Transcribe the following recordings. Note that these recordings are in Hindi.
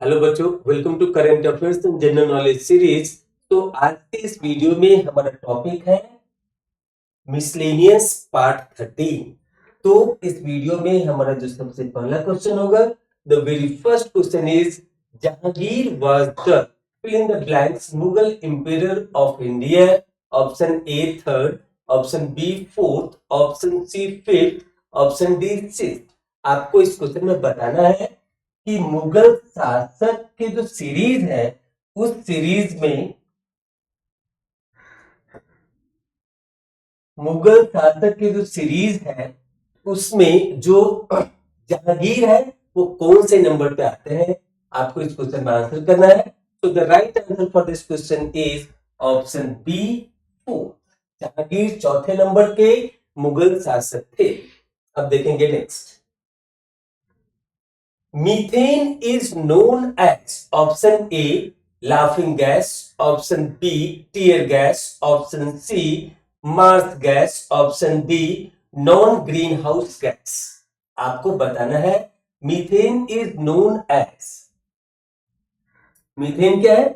हेलो बच्चों, welcome to current affairs and general knowledge series. तो आज के इस वीडियो में हमारा टॉपिक है मिसलेनियस पार्ट 13। तो इस वीडियो में हमारा जो सबसे पहला क्वेश्चन होगा, the very first question is Jahangir was the fill in the blanks Mughal empire of India. Option A third, option B fourth, option C fifth, option D sixth. आपको इस क्वेश्चन में बताना है कि मुगल शासक के जो सीरीज है उस सीरीज में मुगल शासक की जो सीरीज है उसमें जो जहांगीर है वो कौन से नंबर पे आते हैं। आपको इस क्वेश्चन में आंसर करना है। तो the right answer for this question is option B four. Jahangir चौथे नंबर के मुगल शासक थे। अब देखेंगे next. Methane is known as option A laughing gas, option B tear gas, option C marsh gas, option D non green house gas. आपको बताना है methane is known as. Methane क्या है?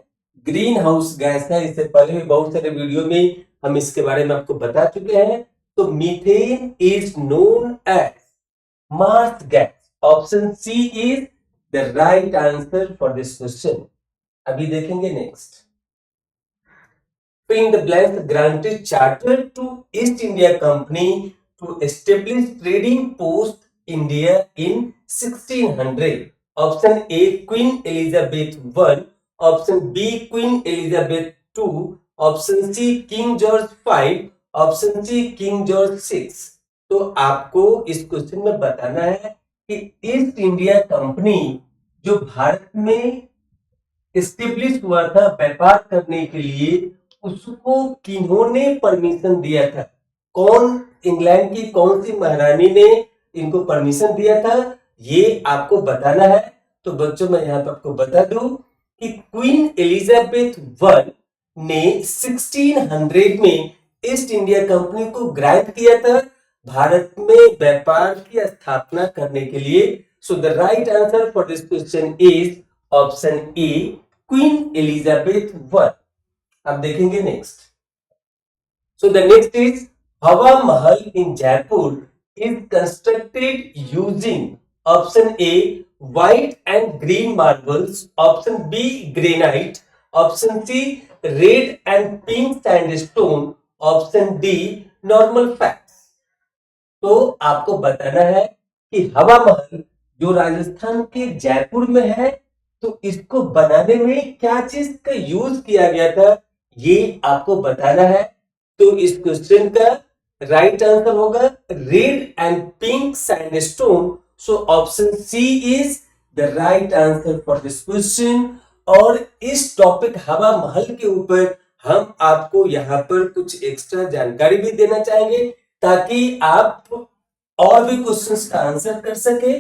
ग्रीन हाउस गैस है। इससे पहले भी बहुत सारे वीडियो में हम इसके बारे में आपको बता चुके हैं। तो methane is known as marsh gas. Option C is the right answer for this question. अभी देखेंगे next. Fill in the blanks granted charter to East India Company to establish trading post India in 1600. Option A Queen Elizabeth I, option B Queen Elizabeth II, option C King George V, option C King George VI। तो आपको इस क्वेश्चन में बताना है कि ईस्ट इंडिया कंपनी जो भारत में एस्टेब्लिश हुआ था व्यापार करने के लिए, उसको किन्होंने परमिशन दिया था? कौन, इंग्लैंड की कौन सी महारानी ने इनको परमिशन दिया था? ये आपको बताना है। तो बच्चों मैं यहाँ पे आपको बता दूं कि क्वीन एलिजाबेथ वन ने 1600 में ईस्ट इंडिया कंपनी को ग्रांट किया था भारत में व्यापार की स्थापना करने के लिए। So the right answer for this question is option A Queen Elizabeth one. अब देखेंगे नेक्स्ट। So the next is Hawa Mahal in Jaipur is constructed using option A white and green marbles, option B granite, option C red and pink sandstone, option D normal facts. तो आपको बताना है कि हवा महल जो राजस्थान के जयपुर में है, तो इसको बनाने में क्या चीज का यूज किया गया था, ये आपको बताना है। तो इस क्वेश्चन का राइट आंसर होगा red and pink sandstone. So option C is the right answer for this question. और इस टॉपिक हवा महल के ऊपर हम आपको यहाँ पर कुछ एक्स्ट्रा जानकारी भी देना चाहेंगे ताकि आप और भी क्वेश्चंस का आंसर कर सके।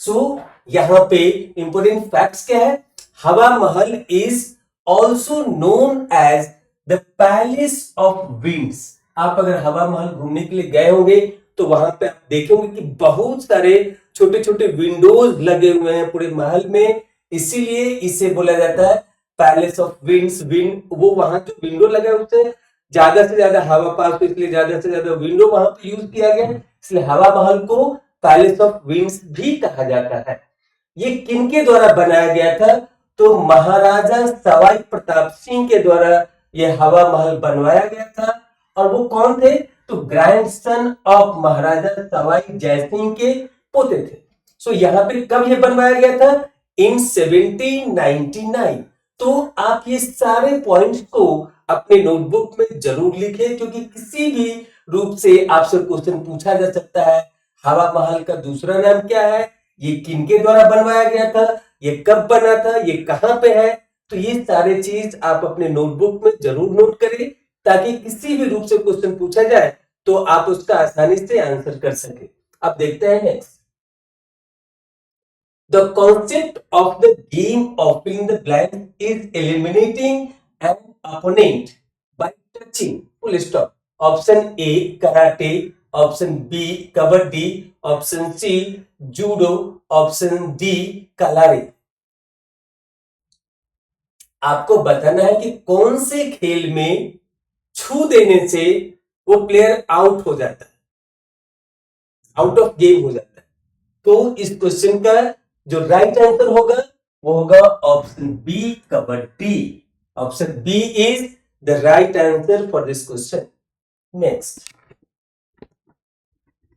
सो यहाँ पे इंपोर्टेंट फैक्ट्स क्या है? Hawa Mahal is also known as the palace of winds. आप अगर हवा महल घूमने के लिए गए होंगे तो वहां पे आप देखेंगे कि बहुत सारे छोटे छोटे विंडोज लगे हुए हैं पूरे महल में, इसीलिए इसे बोला जाता है पैलेस ऑफ विंड्स। विंड वो वहां जो विंडो लगा है उससे ज्यादा से ज्यादा हवा पास हो, इसलिए ज्यादा से ज्यादा विंडो वहां पे यूज किया गया, इसलिए हवा महल को पैलेस ऑफ विंड्स भी कहा जाता है। ये किनके द्वारा बनाया गया था? तो महाराजा सवाई प्रताप सिंह के द्वारा यह हवा महल बनवाया गया था। और वो कौन थे? तो ग्रैंडसन ऑफ महाराजा सवाई जयसिंह के पोते थे। सो यहाँ पे कब यह बनवाया गया था? इन 1799। तो आप ये सारे पॉइंट्स को अपने नोटबुक में जरूर लिखें, क्योंकि किसी भी रूप से आपसे क्वेश्चन पूछा जा सकता है। हवा महल का दूसरा नाम क्या है? ये किनके द्वारा बनवाया गया था? ये कब बना था? ये कहां पे है? तो ये सारे चीज आप अपने नोटबुक में जरूर नोट करें ताकि किसी भी रूप से क्वेश्चन पूछा जाए तो आप उसका आसानी से आंसर कर सके। अब देखते हैं next. The concept of the game of filling the blank is eliminating an opponent by touching. Full stop. Option A karate, option B kabaddi, option C judo, option D kalari. आपको बताना है कि कौन से खेल में छू देने से वो प्लेयर आउट हो जाता है, आउट ऑफ गेम हो जाता है। तो इस क्वेश्चन का जो राइट आंसर होगा वो होगा option B, kabaddi. Option B is the right answer for this question. Next,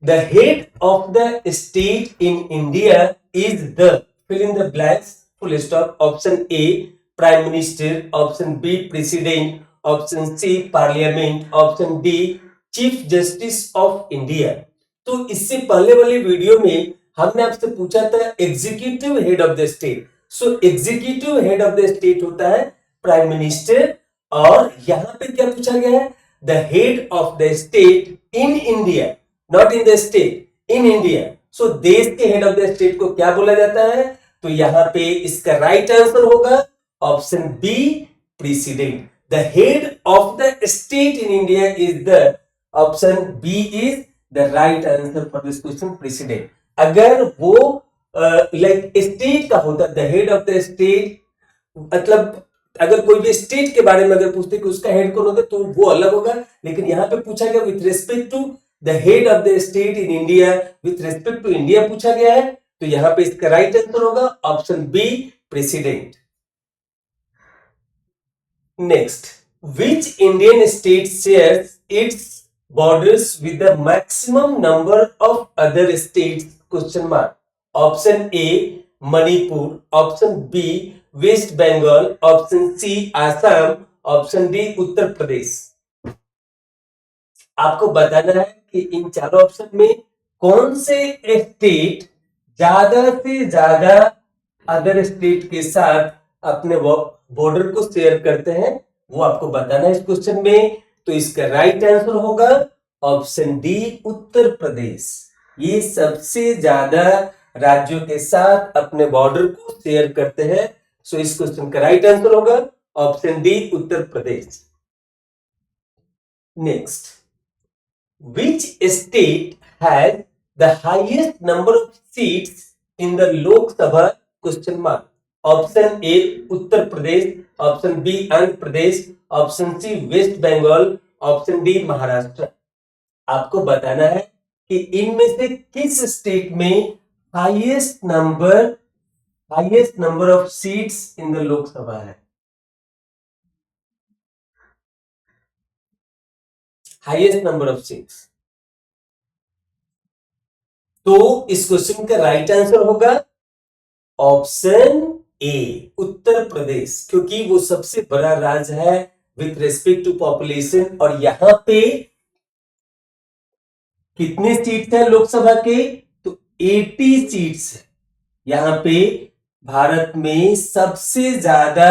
the head of the state in India is the fill in the blanks, full stop. Option A, Prime Minister. Option B, President. Option C, Parliament. Option D, Chief Justice of India. तो इससे पहले वाले वीडियो में हमने आपसे पूछा था executive head of the state. So executive head of the state होता है प्राइम मिनिस्टर, और यहां पे क्या पूछा गया है, the head of the state in India, not in the state, in India. So देश के हेड ऑफ द स्टेट को क्या बोला जाता है, तो यहां पे इसका राइट आंसर होगा option B, president. The head of the state in India is the option B is the right answer for this question, president. अगर वो लाइक स्टेट का होता, the head of the state, मतलब अगर कोई भी स्टेट के बारे में अगर पूछते कि उसका हेड कौन होता है तो वो अलग होगा, लेकिन यहां पे पूछा गया with respect to the head of the state in India, with respect to India पूछा गया है, तो यहां पे इसका राइट आंसर होगा option B, president. Next, which Indian state shares its borders with the maximum number of other states, question mark. Option A, Manipur. Option B, West Bengal. Option C, Assam. Option D, Uttar Pradesh. आपको बताना है कि इन चारों ऑप्शन में कौन से स्टेट ज्यादा से ज्यादा अदर स्टेट के साथ अपने बॉर्डर को शेयर करते हैं, वो आपको बताना है इस क्वेश्चन में। तो इसका राइट आंसर होगा ऑप्शन डी, उत्तर प्रदेश। ये सबसे ज्यादा राज्यों के साथ अपने बॉर्डर को शेयर करते हैं। सो इस क्वेश्चन का राइट आंसर होगा option D, Uttar Pradesh. Next, which state has the highest number of seats in the Lok Sabha, question mark. Option A, Uttar Pradesh. Option B, Andhra Pradesh. Option C, West Bengal. Option D, Maharashtra. आपको बताना है कि इनमें से किस स्टेट में highest number of seats in the Lok Sabha है। हाईएस्ट नंबर ऑफ सीट्स, तो इस क्वेश्चन का राइट आंसर होगा ऑप्शन ए, उत्तर प्रदेश, क्योंकि वो सबसे बड़ा राज्य है विथ रेस्पेक्ट टू पॉपुलेशन। और यहां पे कितने सीट्स हैं लोकसभा के, तो 80 सीट्स है। यहां पे भारत में सबसे ज्यादा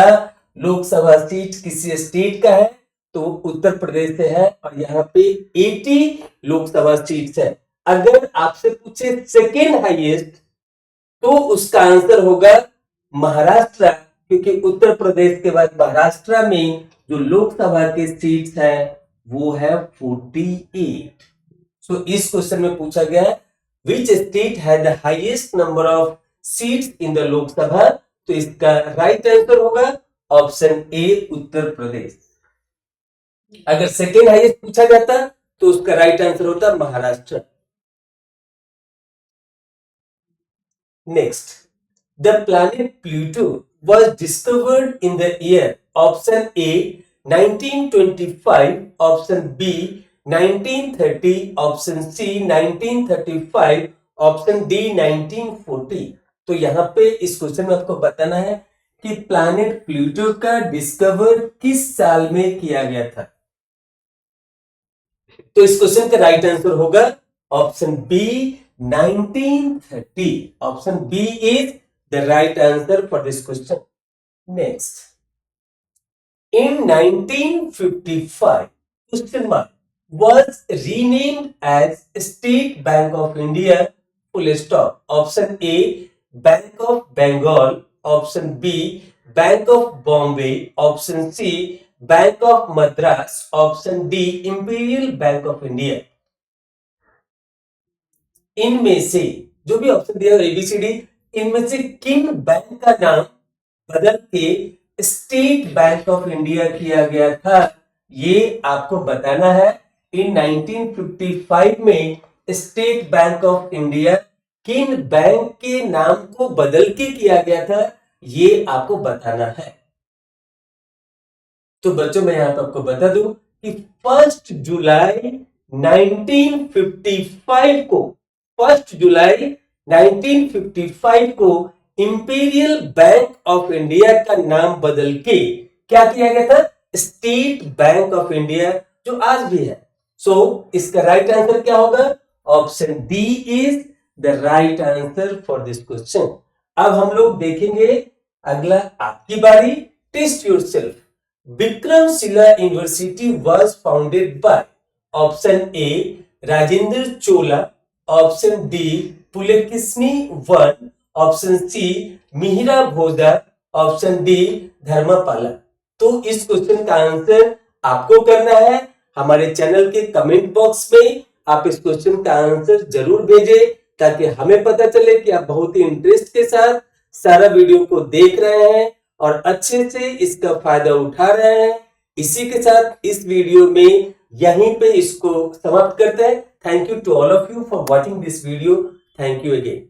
लोकसभा सीट किसी स्टेट का है तो उत्तर प्रदेश से है, और यहाँ पे 80 लोकसभा सीट्स है। अगर आपसे पूछे सेकेंड हाईएस्ट तो उसका आंसर होगा महाराष्ट्र, क्योंकि उत्तर प्रदेश के बाद महाराष्ट्र में जो लोकसभा के सीट्स है वो है 48। सो इस क्वेश्चन में पूछा गया है which state has the highest number of seats in the Lok Sabha, तो इसका राइट आंसर होगा ऑप्शन ए, उत्तर प्रदेश। अगर सेकेंड हाईएस्ट पूछा जाता तो उसका राइट आंसर होता Maharashtra. Next, the planet Pluto was discovered in the year, option A 1925, option B 1930, option C 1935, option D 1940। तो यहां पे इस क्वेश्चन में आपको बताना है कि प्लैनेट प्लूटो का डिस्कवर किस साल में किया गया था। तो इस क्वेश्चन का राइट आंसर होगा option B 1930। Option B is the right answer for this question. Next, in 1955, question mark, was renamed as State Bank of India, full stop. Option A, Bank of Bengal. Option B, Bank of Bombay. Option C, Bank of Madras. Option D, Imperial Bank of India. इनमें से जो भी ऑप्शन दिया ABCD, इनमें से किन बैंक का नाम बदल के स्टेट बैंक ऑफ इंडिया किया गया था, ये आपको बताना है। इन 1955 में स्टेट बैंक ऑफ इंडिया किन बैंक के नाम को बदल के किया गया था, ये आपको बताना है। तो बच्चों मैं यहां पर आपको बता दूं कि 1 जुलाई 1955 को 1 जुलाई 1955 को इंपीरियल बैंक ऑफ इंडिया का नाम बदल के क्या किया गया था, स्टेट बैंक ऑफ इंडिया, जो आज भी है। सो इसका राइट आंसर क्या होगा, option D is the right answer for this question. अब हम लोग देखेंगे अगला, आपकी बारी। Test yourself. Vikramshila university was founded by option A Rajendra Chola, option D Pulakeshini one, option C Mihira Bhoja, option D Dharmapala. तो इस क्वेश्चन का आंसर आपको करना है। हमारे चैनल के कमेंट बॉक्स में आप इस क्वेश्चन का आंसर जरूर भेजें, ताकि हमें पता चले कि आप बहुत ही इंटरेस्ट के साथ सारा वीडियो को देख रहे हैं और अच्छे से इसका फायदा उठा रहे हैं। इसी के साथ इस वीडियो में यहीं पे इसको समाप्त करते हैं। Thank you to all of you for watching this video. Thank you again.